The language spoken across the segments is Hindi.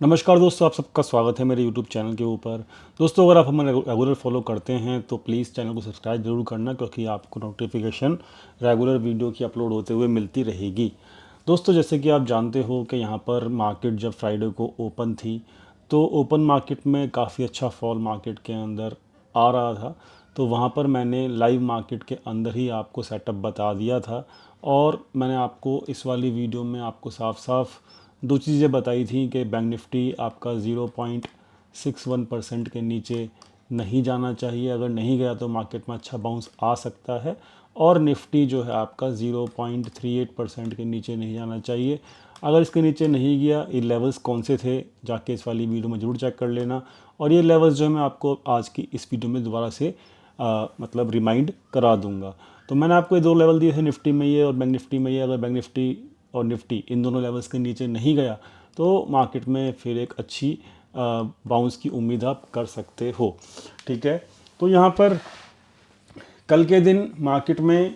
नमस्कार दोस्तों, आप सबका स्वागत है मेरे यूट्यूब चैनल के ऊपर। दोस्तों, अगर आप हमें रेगुलर फॉलो करते हैं तो प्लीज़ चैनल को सब्सक्राइब जरूर करना, क्योंकि आपको नोटिफिकेशन रेगुलर वीडियो की अपलोड होते हुए मिलती रहेगी। दोस्तों, जैसे कि आप जानते हो कि यहाँ पर मार्केट जब फ्राइडे को ओपन थी तो ओपन मार्केट में काफ़ी अच्छा फॉल मार्केट के अंदर आ रहा था। तो वहाँ पर मैंने लाइव मार्केट के अंदर ही आपको सेटअप बता दिया था, और मैंने आपको इस वाली वीडियो में आपको साफ साफ दो चीज़ें बताई थी कि बैंक निफ्टी आपका 0.61% के नीचे नहीं जाना चाहिए। अगर नहीं गया तो मार्केट में अच्छा बाउंस आ सकता है, और निफ्टी जो है आपका 0.38% के नीचे नहीं जाना चाहिए। अगर इसके नीचे नहीं गया, ये लेवल्स कौन से थे जाके इस वाली वीडियो में ज़रूर चेक कर लेना। और ये लेवल्स जो है मैं आपको आज की इस वीडियो में दोबारा से मतलब रिमाइंड करा दूंगा। तो मैंने आपको ये दो लेवल दिए थे, निफ्टी में ये और बैंक निफ्टी में ये। अगर बैंक निफ्टी और निफ्टी इन दोनों लेवल्स के नीचे नहीं गया तो मार्केट में फिर एक अच्छी बाउंस की उम्मीद आप कर सकते हो। ठीक है, तो यहाँ पर कल के दिन मार्केट में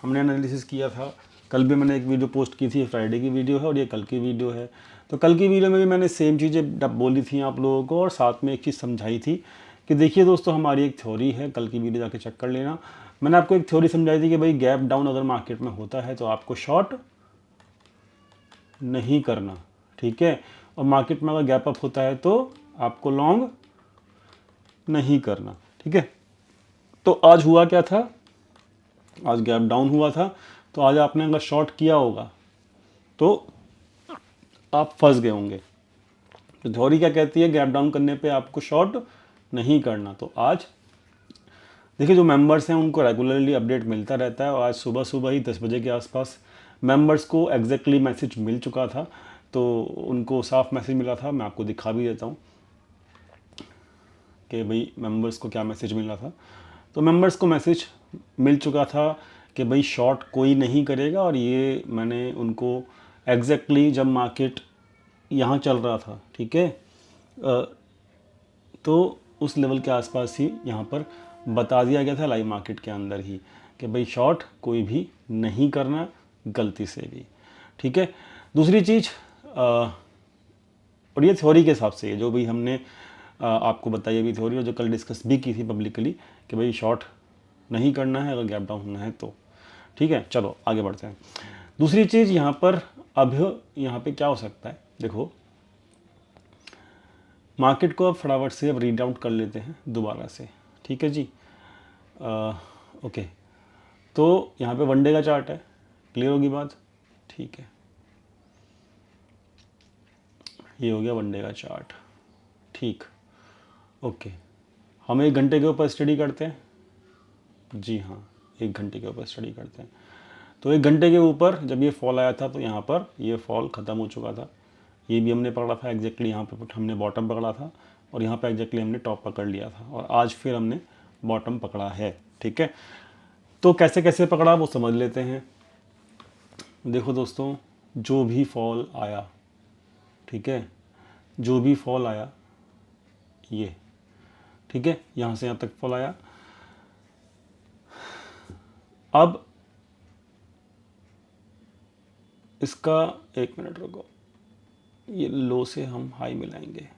हमने एनालिसिस किया था। कल भी मैंने एक वीडियो पोस्ट की थी, फ्राइडे की वीडियो है और ये कल की वीडियो है। तो कल की वीडियो में भी मैंने सेम चीज़ें बोली थी आप लोगों को, और साथ में एक चीज़ समझाई थी कि देखिए दोस्तों, हमारी एक थ्योरी है, कल की वीडियो जाके चेक कर लेना। मैंने आपको एक थ्योरी समझाई थी कि भाई गैप डाउन अगर मार्केट में होता है तो आपको शॉर्ट नहीं करना। ठीक है, और मार्केट में अगर गैप अप होता है तो आपको लॉन्ग नहीं करना। ठीक है, तो आज हुआ क्या था, आज गैप डाउन हुआ था। तो आज आपने अगर शॉर्ट किया होगा तो आप फंस गए होंगे। तो थ्योरी क्या कहती है, गैप डाउन करने पे आपको शॉर्ट नहीं करना। तो आज देखिए, जो मेंबर्स हैं उनको रेगुलरली अपडेट मिलता रहता है, और आज सुबह सुबह ही 10 बजे के आसपास मेंबर्स को एग्जैक्टली मैसेज मिल चुका था। तो उनको साफ मैसेज मिला था, मैं आपको दिखा भी देता हूँ कि भाई मेंबर्स को क्या मैसेज मिला था। तो मेंबर्स को मैसेज मिल चुका था कि भाई शॉर्ट कोई नहीं करेगा, और ये मैंने उनको एग्जैक्टली जब मार्केट यहाँ चल रहा था, ठीक है, तो उस लेवल के आसपास ही यहाँ पर बता दिया गया था लाइव मार्केट के अंदर ही कि भाई शॉर्ट कोई भी नहीं करना गलती से भी। ठीक है, दूसरी चीज़, और ये थ्योरी के हिसाब से है जो भी हमने आपको बताई अभी थ्योरी, और जो कल डिस्कस भी की थी पब्लिकली कि भाई शॉर्ट नहीं करना है अगर गैप डाउन होना है तो। ठीक है, चलो आगे बढ़ते हैं। दूसरी चीज़ यहाँ पर, अब यहाँ पे क्या हो सकता है, देखो मार्केट को अब फटाफट से अब रीड आउट कर लेते हैं दोबारा से। ठीक है जी, ओके। तो यहाँ पे वनडे का चार्ट है, क्लियर होगी बात। ठीक है, ये हो गया वनडे का चार्ट। ठीक, ओके। हम 1 घंटे के ऊपर स्टडी करते हैं। जी हाँ, 1 घंटे के ऊपर स्टडी करते हैं। तो 1 घंटे के ऊपर जब ये फॉल आया था तो यहाँ पर ये फॉल ख़त्म हो चुका था। ये भी हमने पकड़ा था एग्जैक्टली, यहाँ पे हमने बॉटम पकड़ा था, और यहाँ पे एग्जैक्टली हमने टॉप पकड़ लिया था, और आज फिर हमने बॉटम पकड़ा है। ठीक है, तो कैसे कैसे पकड़ा वो समझ लेते हैं। देखो दोस्तों, जो भी फॉल आया, ठीक है, जो भी फॉल आया ये, ठीक है, यहाँ से यहाँ तक फॉल आया। अब इसका 1 मिनट रुको, ये लो से हम हाई मिलाएंगे।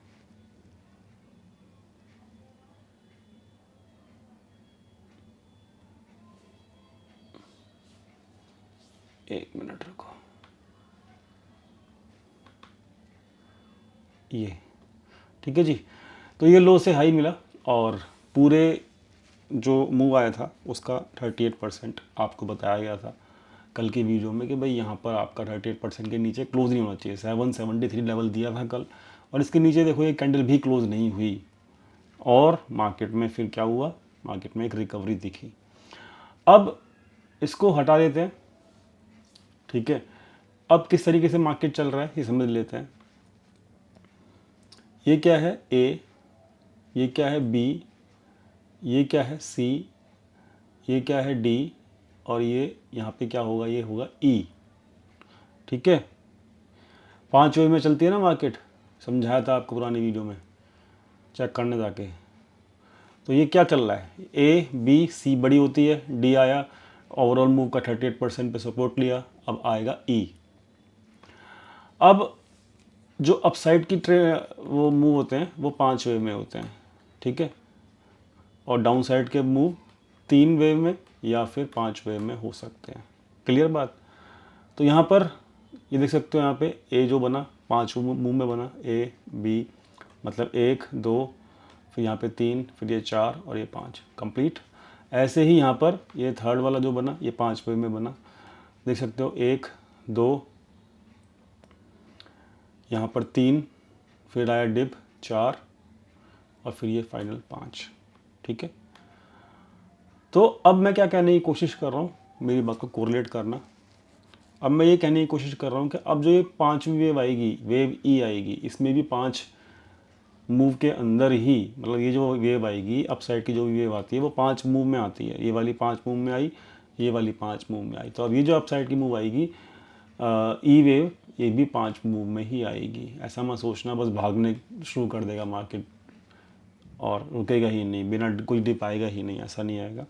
एक मिनट रुको, ये ठीक है जी। तो ये लो से हाई मिला, और पूरे जो मूव आया था उसका 38% आपको बताया गया था कल की वीडियो में कि भाई यहाँ पर आपका 38% के नीचे क्लोज नहीं होना चाहिए। 773 लेवल दिया था कल, और इसके नीचे देखो ये कैंडल भी क्लोज नहीं हुई, और मार्केट में फिर क्या हुआ, मार्केट में एक रिकवरी दिखी। अब इसको हटा देते हैं। ठीक है, अब किस तरीके से मार्केट चल रहा है ये समझ लेते हैं। ये क्या है ए, ये क्या है बी, ये क्या है सी, ये क्या है डी, और ये यहाँ पे क्या होगा, ये होगा ई। ठीक है, 5 वे में चलती है ना मार्केट, समझाया था आपको पुरानी वीडियो में, चेक करने जाके। तो ये क्या चल रहा है, ए बी सी बड़ी होती है, डी आया, ओवरऑल मूव का 38% पे सपोर्ट लिया, अब आएगा ई। अब जो अपसाइड की वो मूव होते हैं वो 5 वेव में होते हैं, ठीक है, और डाउन साइड के मूव 3 वेव में या फिर 5 वेव में हो सकते हैं। क्लियर बात। तो यहाँ पर ये देख सकते हो, यहाँ पे ए जो बना 5 मूव में बना, ए बी, मतलब 1 2, फिर यहाँ पे 3, फिर ये 4 और ये 5, कंप्लीट। ऐसे ही यहाँ पर ये थर्ड वाला जो बना ये 5 वेव में बना, देख सकते हो 1 2, यहाँ पर 3, फिर आया डिप 4 और फिर ये फाइनल 5, ठीक है। तो अब मैं क्या कहने की कोशिश कर रहा हूँ, मेरी बात को कोरिलेट करना। अब मैं ये कहने की कोशिश कर रहा हूँ कि अब जो ये 5वीं वेव आएगी, वेव ई आएगी, इसमें भी 5 मूव के अंदर ही, मतलब ये जो वेव आएगी अपसाइड की जो वेव आती है वो 5 मूव में आती है। ये वाली 5 मूव में आई, ये वाली 5 मूव में आई। तो अब ये जो अपसाइड की मूव आएगी ई वेव, ये भी 5 मूव में ही आएगी। ऐसा मत सोचना बस भागने शुरू कर देगा मार्केट और रुकेगा ही नहीं, बिना कोई डिप आएगा ही नहीं, ऐसा नहीं आएगा।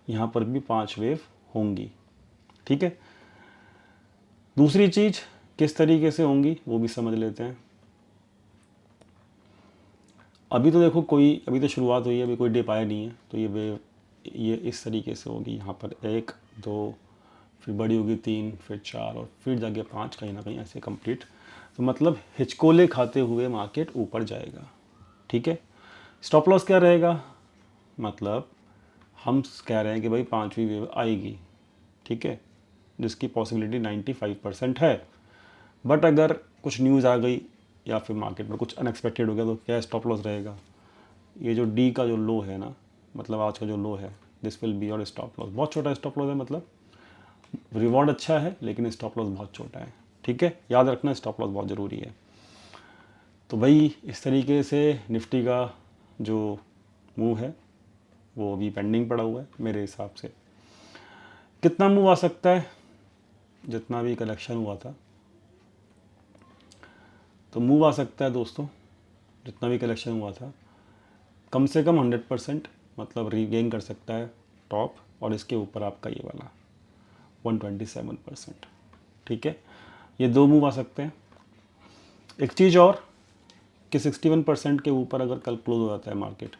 यहाँ पर भी 5 वेव होंगी, ठीक है। दूसरी चीज़ किस तरीके से होंगी वो भी समझ लेते हैं। अभी तो देखो अभी तो शुरुआत हुई है, अभी कोई डिप आया नहीं है, तो ये वेव ये इस तरीके से होगी। यहाँ पर 1 2, फिर बड़ी होगी 3, फिर 4 और फिर जाके 5, कहीं ना कहीं ऐसे कंप्लीट। तो मतलब हिचकोले खाते हुए मार्केट ऊपर जाएगा, ठीक है। स्टॉप लॉस क्या रहेगा, मतलब हम कह रहे हैं कि भाई 5वीं वेव आएगी, ठीक है, जिसकी पॉसिबिलिटी 95% है। बट अगर कुछ न्यूज़ आ गई या फिर मार्केट में कुछ अनएक्सपेक्टेड हो गया तो क्या स्टॉप लॉस रहेगा, ये जो डी का जो लो है ना, मतलब आज का जो लो है, this will be your stop loss. बहुत छोटा स्टॉप लॉस है, मतलब रिवॉर्ड अच्छा है लेकिन स्टॉप लॉस बहुत छोटा है, ठीक है। याद रखना स्टॉप लॉस बहुत ज़रूरी है। तो भाई इस तरीके से निफ्टी का जो मूव है वो अभी पेंडिंग पड़ा हुआ है मेरे हिसाब से। कितना मूव आ सकता है, जितना भी कलेक्शन हुआ था तो मूव आ सकता है दोस्तों, जितना भी कलेक्शन हुआ था कम से कम 100%, मतलब रीगेन कर सकता है टॉप, और इसके ऊपर आपका ये वाला 127%, ठीक है। ये 2 मूव आ सकते हैं। एक चीज़ और कि 61% के ऊपर अगर कल क्लोज हो जाता है मार्केट,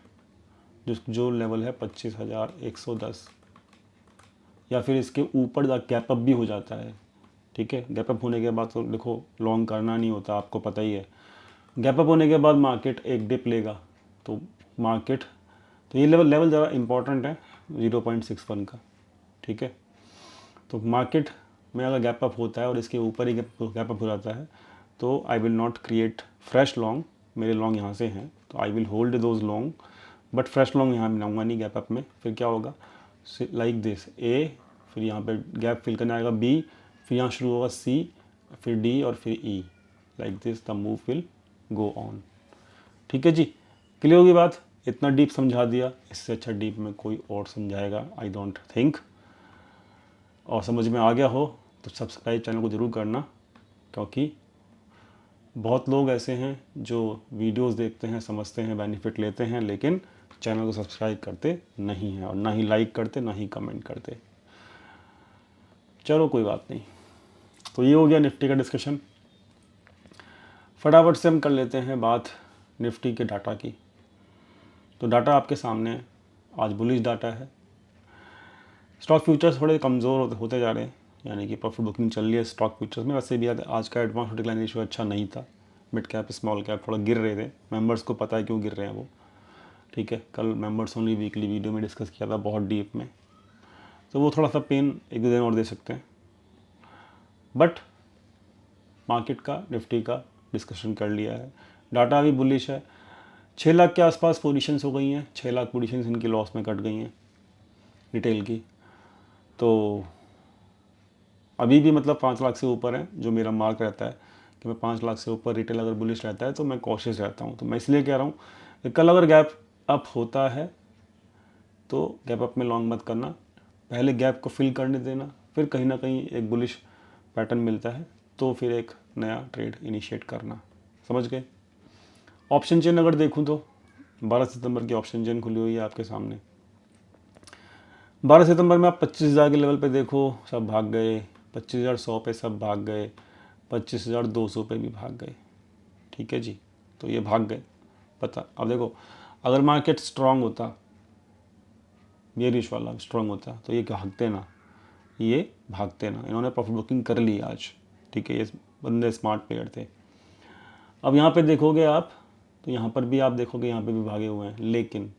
जो लेवल है 25,110, या फिर इसके ऊपर गैप अप भी हो जाता है, ठीक है। गैप अप होने के बाद तो देखो लॉन्ग करना नहीं होता, आपको पता ही है। गैप अप होने के बाद मार्केट एक डिप लेगा तो मार्केट, तो ये लेवल ज़रा इंपॉर्टेंट है 0.61 का, ठीक है। तो मार्केट में अगर गैप अप होता है और इसके ऊपर ही गैप अप हो जाता है तो I will not create fresh long, मेरे लॉन्ग यहाँ से हैं तो I will hold those long, but fresh long यहाँ मिलाऊंगा नहीं गैप अप में। फिर क्या होगा, लाइक दिस ए, फिर यहाँ पे गैप फिल करने आएगा बी, फिर यहाँ शुरू होगा सी, फिर डी और फिर E, like this the move will go on, ठीक है जी। क्लियर होगी बात, इतना डीप समझा दिया, इससे अच्छा डीप में कोई और समझाएगा आई डोंट थिंक। और समझ में आ गया हो तो सब्सक्राइब चैनल को ज़रूर करना, क्योंकि बहुत लोग ऐसे हैं जो वीडियोस देखते हैं, समझते हैं, बेनिफिट लेते हैं, लेकिन चैनल को सब्सक्राइब करते नहीं हैं और ना ही लाइक करते, ना ही कमेंट करते। चलो कोई बात नहीं। तो ये हो गया निफ्टी का डिस्कशन। फटाफट से हम कर लेते हैं बात निफ्टी के डाटा की। तो डाटा आपके सामने है, आज बुलिश डाटा है। स्टॉक फ्यूचर्स थोड़े कमज़ोर होते जा रहे हैं, यानी कि प्रॉफिट बुकिंग चल रही है स्टॉक फ्यूचर्स में। वैसे भी आज का एडवांस डिक्लाइन रेशियो अच्छा नहीं था, मिड कैप स्मॉल कैप थोड़ा गिर रहे थे, मेंबर्स को पता है क्यों गिर रहे हैं वो, ठीक है। कल मेंबर्स ओनली वीकली वीडियो में डिस्कस किया था बहुत डीप में, तो वो थोड़ा सा पेन 1-2 दिन और दे सकते हैं। बट मार्केट का निफ्टी का डिस्कशन कर लिया है, डाटा भी बुलिश है। 6 लाख के आसपास पोजीशंस हो गई हैं, 6 लाख पोजीशंस इनकी लॉस में कट गई हैं रिटेल की। तो अभी भी मतलब 5 लाख से ऊपर है, जो मेरा मार्क रहता है कि मैं 5 लाख से ऊपर रिटेल अगर बुलिश रहता है तो मैं कॉशियस रहता हूँ। तो मैं इसलिए कह रहा हूँ कि कल अगर गैप अप होता है तो गैप अप में लॉन्ग मत करना, पहले गैप को फिल करने देना, फिर कहीं ना कहीं एक बुलिश पैटर्न मिलता है तो फिर एक नया ट्रेड इनिशिएट करना, समझ गए। ऑप्शन चेन अगर देखूँ तो 12 सितंबर की ऑप्शन चेन खुली हुई है आपके सामने। 12 सितंबर में आप 25,000 के लेवल पे देखो सब भाग गए, 25,100 पे सब भाग गए, 25,200 पे भी भाग गए, ठीक है जी, तो ये भाग गए। पता, अब देखो अगर मार्केट स्ट्रांग होता, बेरिश वाला स्ट्रांग होता, तो ये भागते ना, ये भागते ना। इन्होंने प्रॉफिट बुकिंग कर ली आज, ठीक है, ये बंदे स्मार्ट प्लेयर थे। अब यहाँ पे देखोगे आप, तो यहाँ पर भी आप देखोगे, यहाँ पे भी भागे हुए हैं, लेकिन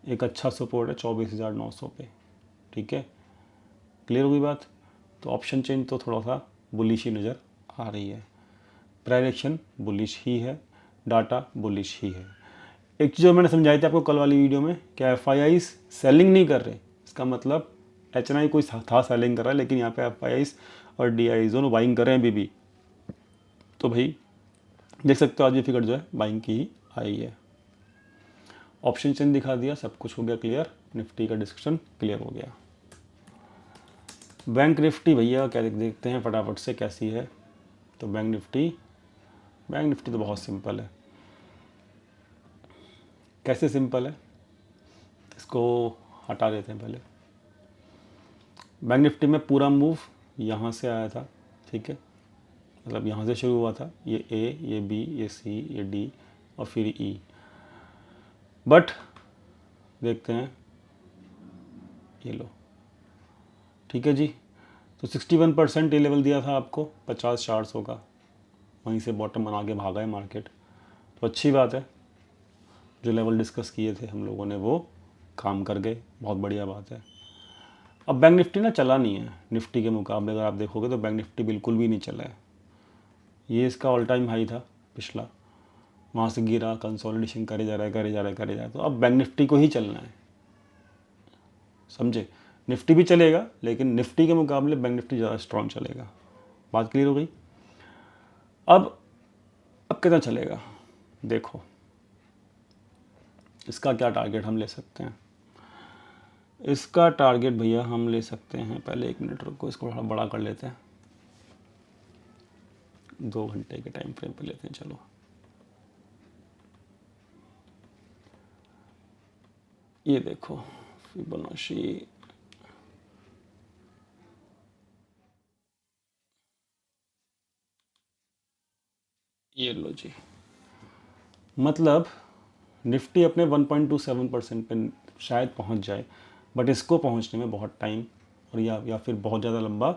एक अच्छा सपोर्ट है 24,900 पे, ठीक है। क्लियर हुई बात। तो ऑप्शन चेंज तो थोड़ा सा बुलिश ही नज़र आ रही है, प्राइस बुलिश ही है, डाटा बुलिश ही है। एक चीज़ जो मैंने समझाई थी आपको कल वाली वीडियो में, क्या एफ सेलिंग नहीं कर रहे, इसका मतलब एच कोई था सेलिंग कर रहा है, लेकिन यहाँ पे एफ और डी दोनों बाइंग कर रहे हैं अभी। तो भाई देख सकते हो आज ये फिगर जो है बाइंग की ही आई है। ऑप्शन चेन दिखा दिया, सब कुछ हो गया क्लियर, निफ्टी का डिस्कशन क्लियर हो गया। बैंक निफ्टी भैया क्या देखते हैं फटाफट से कैसी है। तो बैंक निफ्टी तो बहुत सिंपल है। कैसे सिंपल है, इसको हटा देते हैं पहले। बैंक निफ्टी में पूरा मूव यहाँ से आया था, ठीक है, मतलब यहाँ से शुरू हुआ था, ये ए, ये बी, ये सी, ये डी और फिर ई। बट देखते हैं, ये लो, ठीक है जी। तो 61% ये लेवल दिया था आपको 50-400 का, वहीं से बॉटम बना के भागा है मार्केट, तो अच्छी बात है। जो लेवल डिस्कस किए थे हम लोगों ने वो काम कर गए, बहुत बढ़िया बात है। अब बैंक निफ्टी ना चला नहीं है निफ्टी के मुकाबले, अगर आप देखोगे तो बैंक निफ्टी बिल्कुल भी नहीं चला है। ये इसका ऑल टाइम हाई था पिछला, वहाँ से गिरा, कंसोलिडेशन करे जा रहा है। तो अब बैंक निफ्टी को ही चलना है, समझे। निफ्टी भी चलेगा, लेकिन निफ्टी के मुकाबले बैंक निफ्टी ज़्यादा स्ट्रॉन्ग चलेगा। बात क्लियर हो गई। अब कितना चलेगा देखो, इसका क्या टारगेट हम ले सकते हैं। इसका टारगेट भैया हम ले सकते हैं, पहले 1 मिनट रुको, इसको थोड़ा बड़ा कर लेते हैं, 2 घंटे के टाइम फ्रेम पे लेते हैं। चलो ये देखो फिबोनाची, ये लो जी, मतलब निफ्टी अपने 1.27% पे शायद पहुंच जाए, बट इसको पहुंचने में बहुत टाइम और या फिर बहुत ज़्यादा लंबा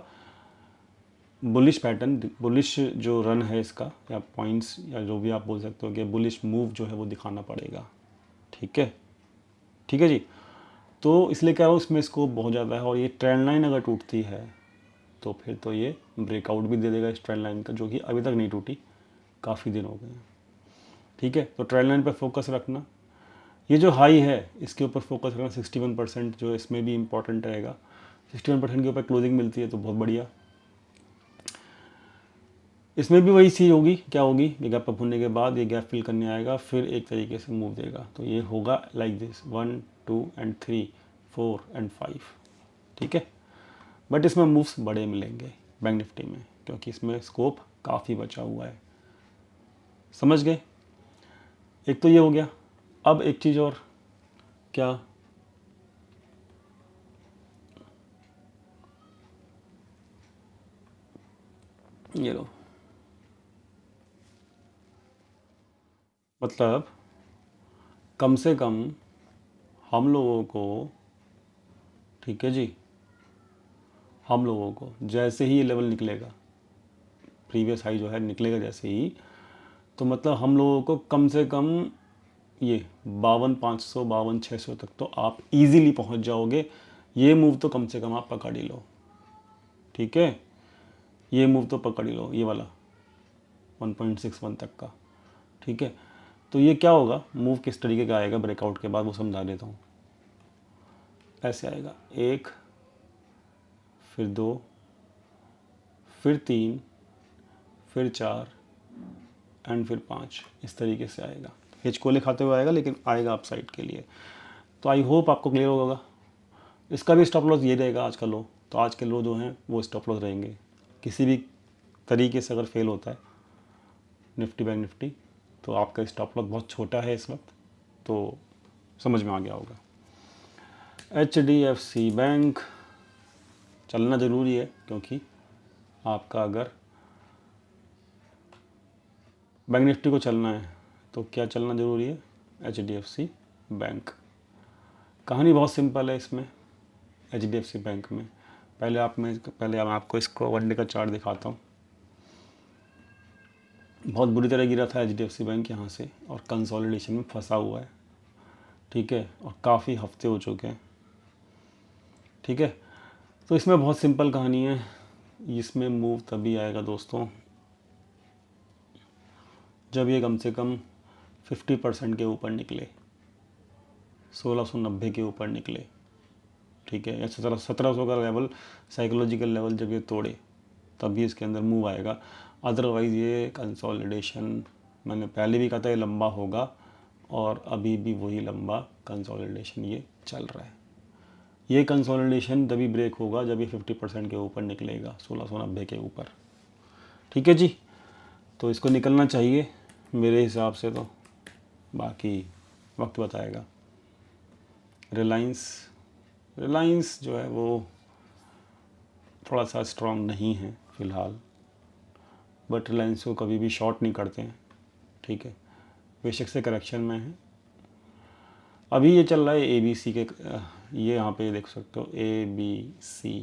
बुलिश पैटर्न, बुलिश जो रन है इसका, या पॉइंट्स, या जो भी आप बोल सकते हो कि बुलिश मूव जो है वो दिखाना पड़ेगा, ठीक है। ठीक है जी, तो इसलिए कह रहा हूँ इसमें स्कोप बहुत ज़्यादा है। और ये ट्रेंड लाइन अगर टूटती है तो फिर तो ये ब्रेकआउट भी दे देगा इस ट्रेंड लाइन का, जो कि अभी तक नहीं टूटी, काफ़ी दिन हो गए हैं, ठीक है। तो ट्रेंड लाइन पर फोकस रखना, ये जो हाई है इसके ऊपर फोकस रखना, 61% जो इसमें भी इंपॉर्टेंट रहेगा। 61% के ऊपर क्लोजिंग मिलती है तो बहुत बढ़िया। इसमें भी वही चीज़ होगी, क्या होगी, ये गैप अप होने के बाद ये गैप फिल करने आएगा, फिर एक तरीके से मूव देगा। तो ये होगा लाइक दिस 1, 2 एंड 3, 4 एंड 5, ठीक है। बट इसमें मूव्स बड़े मिलेंगे बैंक निफ्टी में, क्योंकि इसमें स्कोप काफ़ी बचा हुआ है, समझ गए। एक तो ये हो गया। अब एक चीज़ और, क्या, ये लो, मतलब कम से कम हम लोगों को, ठीक है जी, हम लोगों को जैसे ही ये लेवल निकलेगा, प्रीवियस हाई जो है निकलेगा जैसे ही, तो मतलब हम लोगों को कम से कम ये 52,500 52,600 तक तो आप इजीली पहुंच जाओगे। ये मूव तो कम से कम आप पकड़ ही लो, ठीक है, ये मूव तो पकड़ ही लो, ये वाला 1.61 तक का, ठीक है। तो ये क्या होगा, मूव किस तरीके का आएगा ब्रेकआउट के बाद वो समझा देता हूँ। ऐसे आएगा, 1, फिर 2, फिर 3, फिर 4 एंड फिर 5, इस तरीके से आएगा। हिचकोले खाते हुए आएगा, लेकिन आएगा अप साइड के लिए। तो आई होप आपको क्लियर होगा। इसका भी स्टॉप लॉस ये रहेगा आज का लो, तो आज के लो जो हैं वो स्टॉप लॉस रहेंगे। किसी भी तरीके से अगर फेल होता है निफ्टी बैंक निफ्टी, तो आपका स्टॉप लॉस बहुत छोटा है इस वक्त, तो समझ में आ गया होगा। HDFC बैंक चलना ज़रूरी है, क्योंकि आपका अगर बैंक निफ्टी को चलना है तो क्या चलना ज़रूरी है, HDFC बैंक। कहानी बहुत सिंपल है इसमें, HDFC बैंक में। पहले मैं आपको इसको वनडे का चार्ट दिखाता हूँ। बहुत बुरी तरह गिरा था HDFC बैंक यहाँ से और कंसोलिडेशन में फंसा हुआ है, ठीक है, और काफ़ी हफ्ते हो चुके हैं, ठीक है। तो इसमें बहुत सिंपल कहानी है, इसमें मूव तभी आएगा दोस्तों जब ये कम से कम 50% के ऊपर निकले, 1690 के ऊपर निकले, ठीक है, या 1700 का लेवल, साइकोलॉजिकल लेवल जब ये तोड़े तभी इसके अंदर मूव आएगा। अदरवाइज़ ये कंसोलिडेशन, मैंने पहले भी कहा था ये लंबा होगा और अभी भी वही लंबा कंसोलिडेशन ये चल रहा है। ये कंसोलिडेशन तभी ब्रेक होगा जब ये 50% के ऊपर निकलेगा, 1690 के ऊपर, ठीक है जी। तो इसको निकलना चाहिए मेरे हिसाब से, तो बाकी वक्त बताएगा। रिलायंस जो है वो थोड़ा सा स्ट्रॉन्ग नहीं है फ़िलहाल, बट रिलायंस को कभी भी शॉर्ट नहीं करते हैं, ठीक है, बेशक से करेक्शन में है। अभी ये चल रहा है ABC के, ये यहाँ पे देख सकते हो ABC,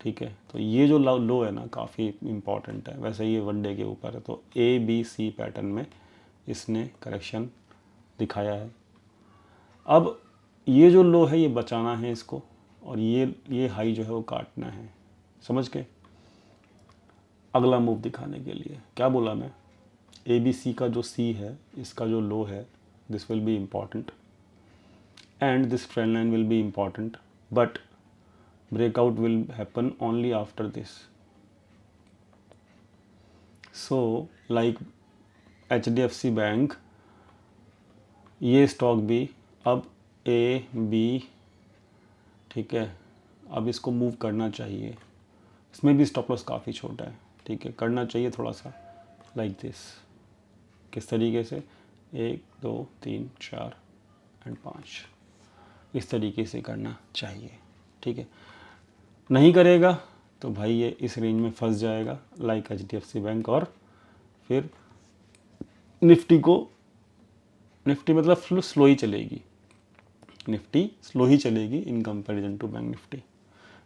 ठीक है। तो ये जो लो है ना काफ़ी इम्पॉर्टेंट है, वैसे ये वनडे के ऊपर है, तो ABC पैटर्न में इसने करेक्शन दिखाया है। अब ये जो लो है ये बचाना है इसको, और ये हाई जो है वो काटना है, समझ के अगला मूव दिखाने के लिए। क्या बोला मैं, ABC का जो C है, इसका जो लो है, this will be important and this trend line will be important, but breakout will happen only after this. So like HDFC bank, ये स्टॉक भी अब AB, ठीक है, अब इसको मूव करना चाहिए। इसमें भी स्टॉप लॉस काफ़ी छोटा है, ठीक है, करना चाहिए थोड़ा सा लाइक दिस, किस तरीके से 1 2 3 4 एंड 5, इस तरीके से करना चाहिए, ठीक है। नहीं करेगा तो भाई ये इस रेंज में फंस जाएगा लाइक HDFC बैंक, और फिर निफ्टी मतलब स्लो ही चलेगी, निफ्टी स्लो ही चलेगी in comparison to bank Nifty,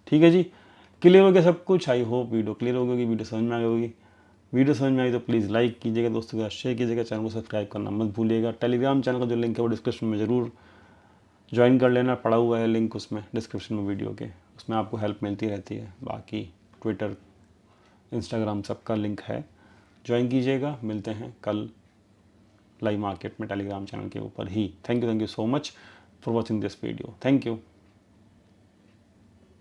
ठीक है जी। क्लियर हो गया सब कुछ, आई होप वीडियो क्लियर हो गई, वीडियो समझ में आ गई होगी। वीडियो समझ में आई तो प्लीज़ लाइक कीजिएगा, दोस्तों के साथ शेयर कीजिएगा, चैनल को सब्सक्राइब करना मत भूलिएगा। टेलीग्राम चैनल का जो लिंक है वो डिस्क्रिप्शन में ज़रूर ज्वाइन कर लेना, पड़ा हुआ है लिंक उसमें डिस्क्रिप्शन में वीडियो के, उसमें आपको हेल्प मिलती रहती है। बाकी ट्विटर, इंस्टाग्राम सबका लिंक है, ज्वाइन कीजिएगा। मिलते हैं कल लाइव मार्केट में टेलीग्राम चैनल के ऊपर ही। Thank you so much for watching this video, thank you.